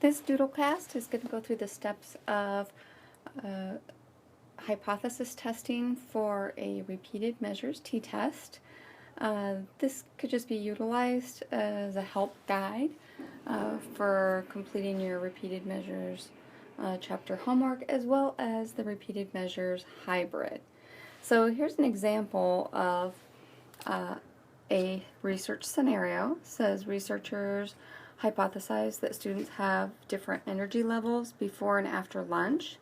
This Doodlecast is going to go through the steps of hypothesis testing for a repeated measures t-test. This could just be utilized as a help guide for completing your repeated measures chapter homework, as well as the repeated measures hybrid. So here's an example of a research scenario. It says researchers hypothesize that students have different energy levels before and after lunch.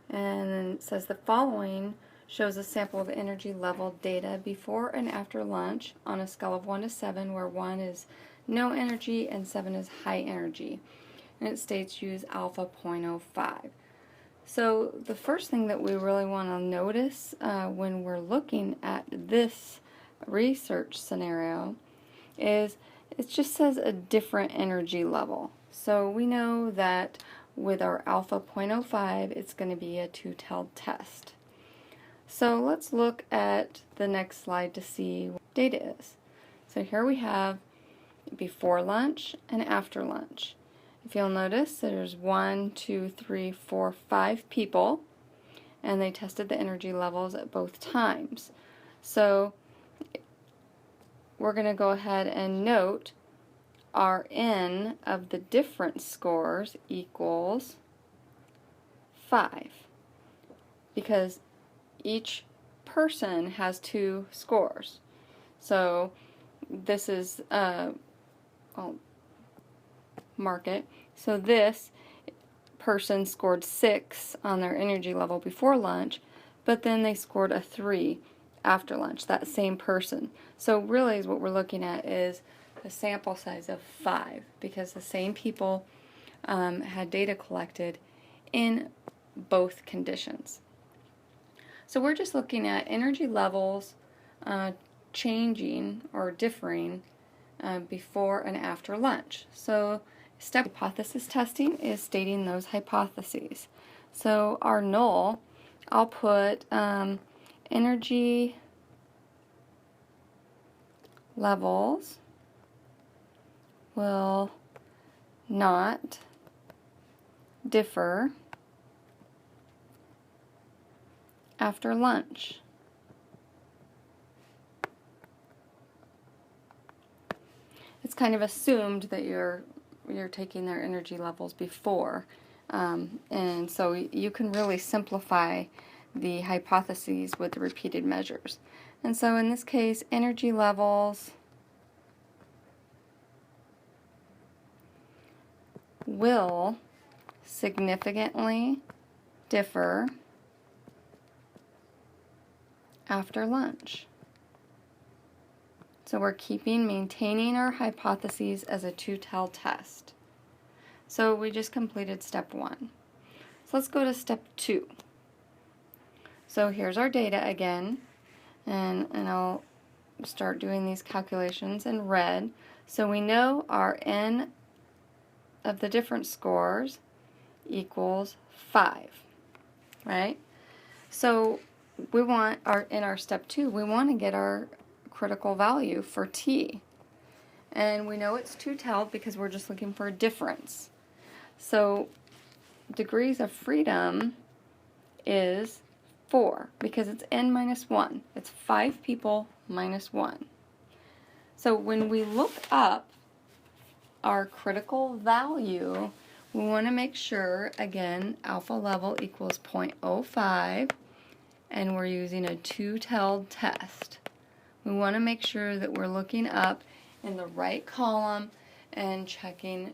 And then it says the following shows a sample of energy level data before and after lunch on a scale of 1 to 7, where 1 is no energy and 7 is high energy. And it states use alpha 0.05. So the first thing that we really want to notice when we're looking at this research scenario is it just says a different energy level. So we know that with our alpha 0.05, it's going to be a two-tailed test. So let's look at the next slide to see what data is. So here we have before lunch and after lunch. If you'll notice, there's 1, 2, 3, 4, 5 people, and they tested the energy levels at both times. So we're going to go ahead and note our N of the difference scores equals 5, because each person has 2 scores. So this is, I'll mark it. So this person scored 6 on their energy level before lunch, but then they scored a 3 after lunch, that same person. So really what we're looking at is a sample size of 5, because the same people had data collected in both conditions. So we're just looking at energy levels changing or differing before and after lunch. So step hypothesis testing is stating those hypotheses. So our null, I'll put energy levels will not differ after lunch. It's kind of assumed that you're taking their energy levels before, and so you can really simplify the hypotheses with the repeated measures. And so in this case, energy levels will significantly differ after lunch. So we're maintaining our hypotheses as a two-tailed test. So we just completed step 1. So let's go to step 2. So here's our data again, and I'll start doing these calculations in red. So we know our N of the difference scores equals 5, right? So we want in our step 2, we want to get our critical value for T. And we know it's two-tailed because we're just looking for a difference. So degrees of freedom is 4, because it's N minus 1. It's 5 people minus 1. So when we look up our critical value, we want to make sure, again, alpha level equals 0.05, and we're using a two-tailed test. We want to make sure that we're looking up in the right column and checking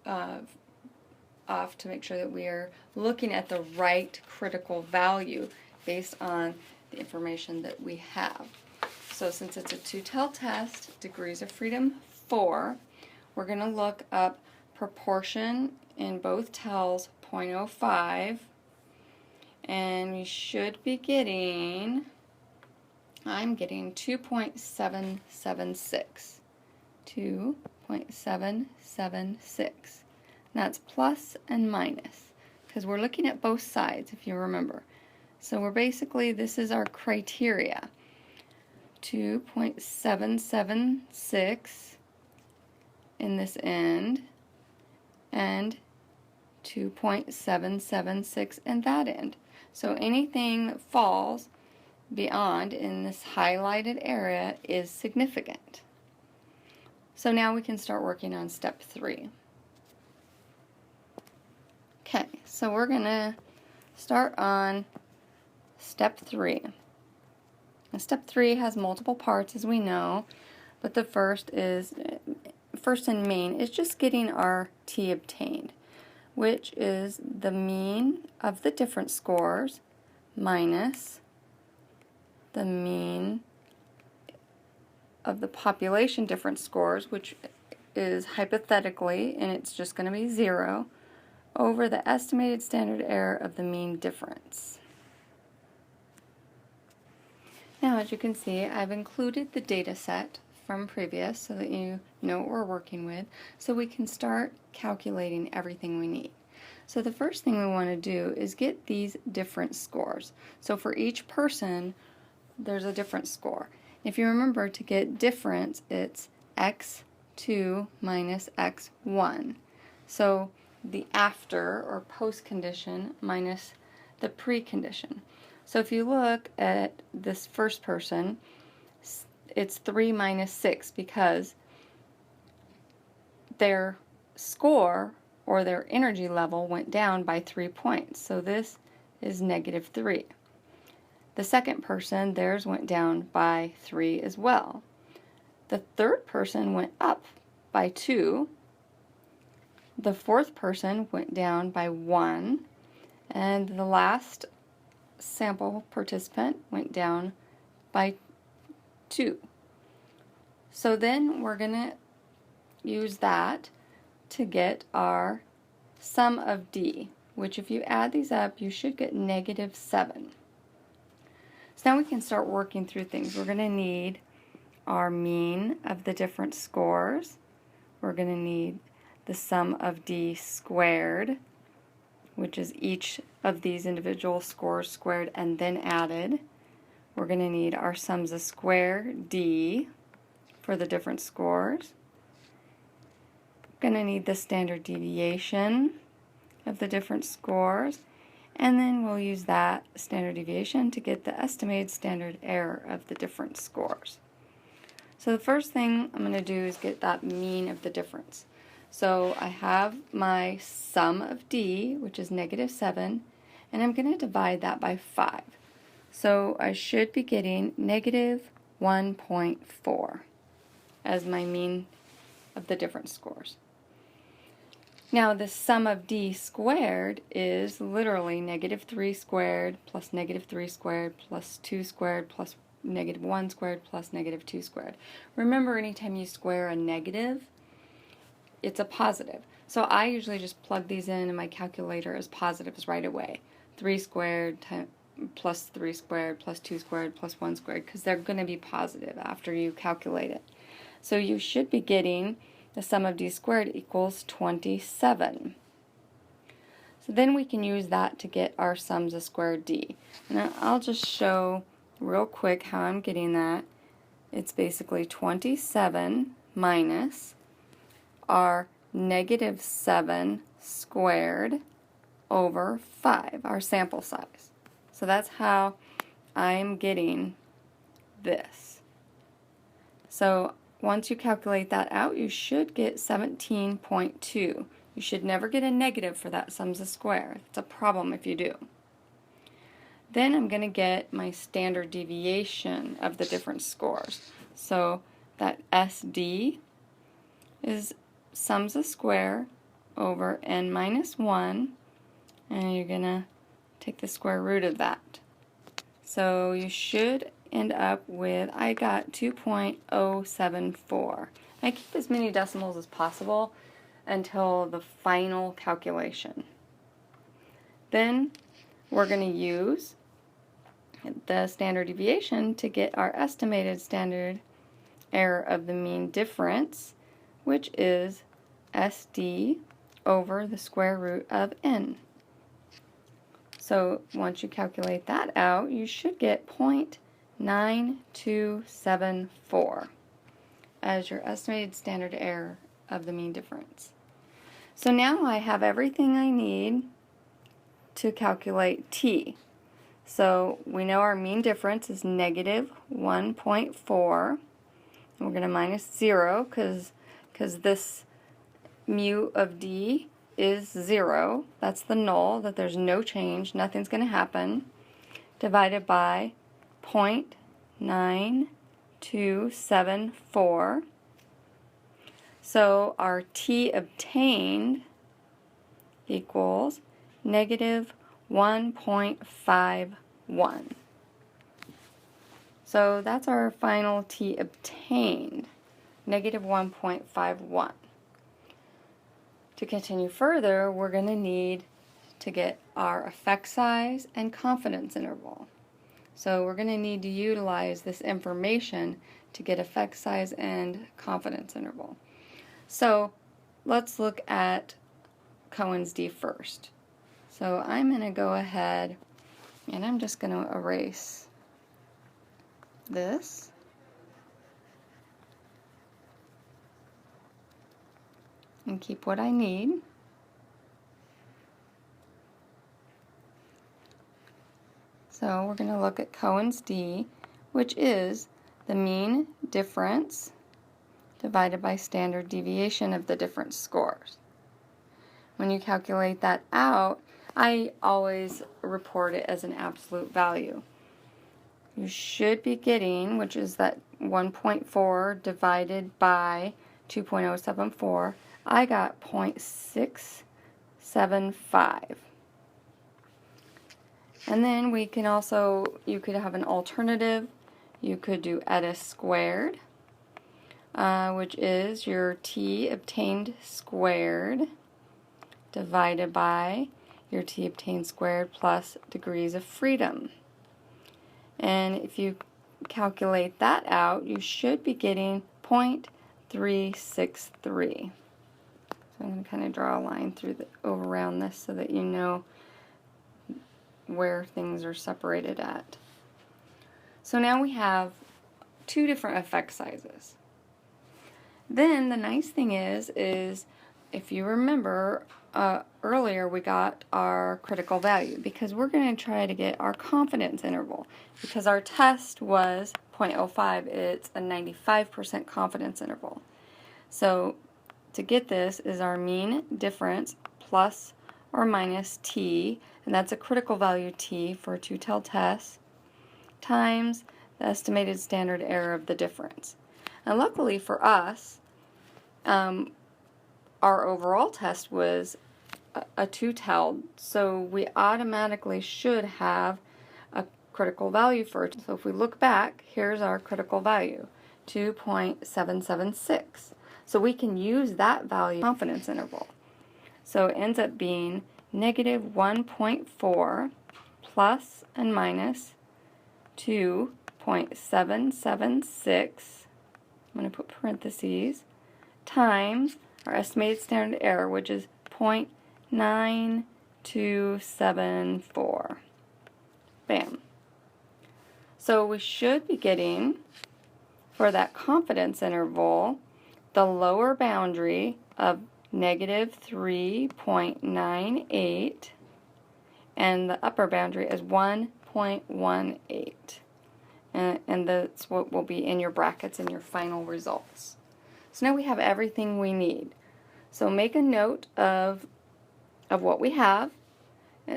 off to make sure that we are looking at the right critical value based on the information that we have. So since it's a two-tailed test, degrees of freedom 4, we're going to look up proportion in both tails 0.05, and we should be getting, I'm getting 2.776. 2.776. That's plus and minus, because we're looking at both sides, if you remember. So we're basically, this is our criteria. 2.776 in this end, and to 0.776 in that end. So anything that falls beyond in this highlighted area is significant. So now we can start working on step 3. Okay, so we're going to start on step 3. Now, step 3 has multiple parts, as we know, but the first and main is just getting our t obtained, which is the mean of the difference scores minus the mean of the population difference scores, which is hypothetically, and it's just going to be 0, over the estimated standard error of the mean difference. Now, as you can see, I've included the data set from previous so that you know what we're working with, so we can start calculating everything we need. So the first thing we want to do is get these difference scores. So for each person, there's a difference score. If you remember, to get difference, it's x2 minus x1. So the after or post condition minus the precondition. So if you look at this first person, it's 3 minus 6 because their score or their energy level went down by 3 points. So this is negative 3. The second person, theirs went down by 3 as well. The third person went up by 2. The fourth person went down by 1. And the last sample participant went down by 2. So then we're going to use that to get our sum of D, which if you add these up, you should get negative 7. So now we can start working through things. We're going to need our mean of the different scores. We're going to need the sum of D squared, which is each of these individual scores squared and then added. We're going to need our sums of square D for the different scores. We're going to need the standard deviation of the different scores, and then we'll use that standard deviation to get the estimated standard error of the different scores. So the first thing I'm going to do is get that mean of the difference. So I have my sum of D, which is negative 7, and I'm going to divide that by 5. So I should be getting negative 1.4 as my mean of the different scores. Now the sum of D squared is literally negative 3 squared plus negative 3 squared plus 2 squared plus negative 1 squared plus negative 2 squared. Remember, anytime you square a negative, it's a positive. So I usually just plug these in my calculator as positives right away. 3 squared plus 3 squared plus 2 squared plus 1 squared, because they're going to be positive after you calculate it. So you should be getting the sum of D squared equals 27. So then we can use that to get our sums of square D. And I'll just show real quick how I'm getting that. It's basically 27 minus our negative 7 squared over 5, our sample size. So that's how I'm getting this. So once you calculate that out, you should get 17.2. You should never get a negative for that sums of square. It's a problem if you do. Then I'm going to get my standard deviation of the different scores. So that SD is sums of square over n minus 1, and you're going to take the square root of that. So you should end up with, I got 2.074. I keep as many decimals as possible until the final calculation. Then we're going to use the standard deviation to get our estimated standard error of the mean difference, which is SD over the square root of n. So once you calculate that out, you should get 0.9274 as your estimated standard error of the mean difference. So now I have everything I need to calculate t. So we know our mean difference is negative 1.4. We're going to minus 0 because this mu of d is 0. That's the null, that there's no change, nothing's going to happen, divided by 0.9274. So our t obtained equals negative 1.51. So that's our final t obtained, negative 1.51. To continue further, we're going to need to get our effect size and confidence interval. So we're going to need to utilize this information to get effect size and confidence interval. So let's look at Cohen's d first. So I'm going to go ahead and I'm just going to erase this. And keep what I need. So we're going to look at Cohen's d, which is the mean difference divided by standard deviation of the different scores. When you calculate that out, I always report it as an absolute value. You should be getting, which is that 1.4 divided by 2.074, I got 0.675. And then we can also, you could have an alternative. You could do eta squared, which is your t obtained squared divided by your t obtained squared plus degrees of freedom. And if you calculate that out, you should be getting 0.363. So I'm going to kind of draw a line through over around this so that you know where things are separated at. So now we have two different effect sizes. Then the nice thing is if you remember earlier we got our critical value, because we're going to try to get our confidence interval. Because our test was 0.05, it's a 95% confidence interval. So to get this is our mean difference plus or minus t, and that's a critical value t for a two-tailed test, times the estimated standard error of the difference. And luckily for us, our overall test was a two-tailed, so we automatically should have a critical value for it. So if we look back, here's our critical value, 2.776. So we can use that value confidence interval. So it ends up being negative 1.4 plus and minus 2.776, I'm going to put parentheses, times our estimated standard error, which is 0.9274. Bam. So we should be getting, for that confidence interval, the lower boundary of negative 3.98 and the upper boundary is 1.18. And that's what will be in your brackets in your final results. So now we have everything we need. So make a note of what we have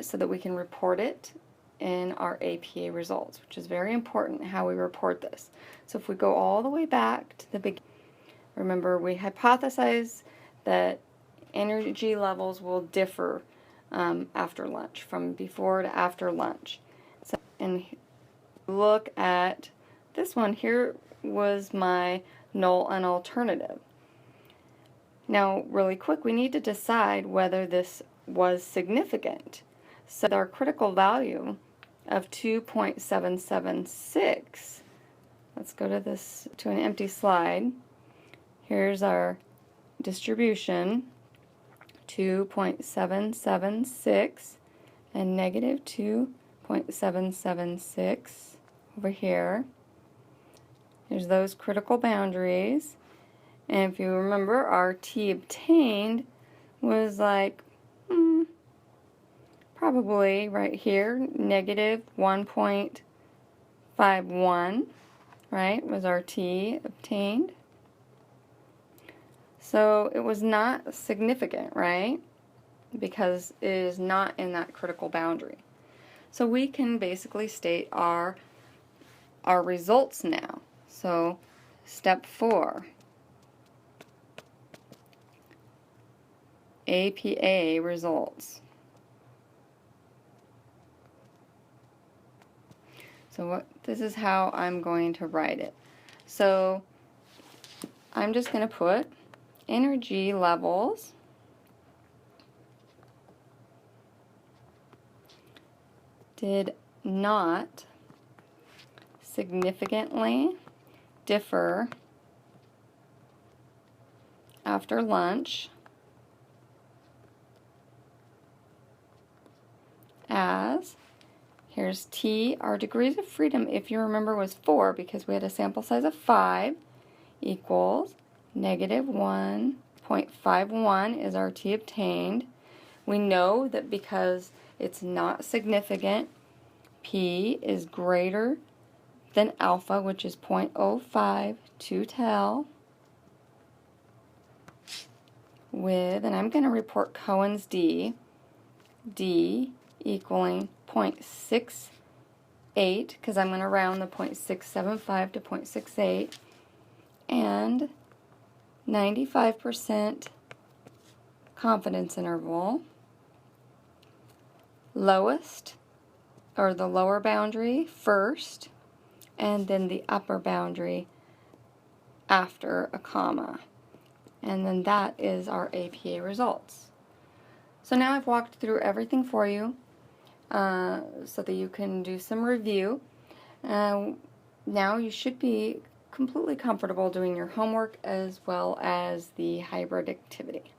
so that we can report it in our APA results, which is very important how we report this. So if we go all the way back to the beginning, remember we hypothesize that energy levels will differ after lunch, from before to after lunch. So, and look at this one here was my null and alternative. Now really quick, we need to decide whether this was significant. So our critical value of 2.776, let's go to an empty slide. Here's our distribution, 2.776 and negative 2.776 over here. There's those critical boundaries. And if you remember, our t obtained was like, probably right here, negative 1.51, right, was our t obtained. So it was not significant, right, because it is not in that critical boundary. So we can basically state our results now. So step 4, APA results. So this is how I'm going to write it. So I'm just going to put energy levels did not significantly differ after lunch as, here's T, our degrees of freedom, if you remember, was 4 because we had a sample size of 5, equals negative 1.51 is our T obtained. We know that because it's not significant, P is greater than alpha, which is 0.05 to tell, with, and I'm going to report Cohen's D equaling 0.68, because I'm going to round the 0.675 to 0.68, and 95% confidence interval, lowest, or the lower boundary first, and then the upper boundary after a comma. And then that is our APA results. So now I've walked through everything for you so that you can do some review. Now you should be completely comfortable doing your homework as well as the hybrid activity.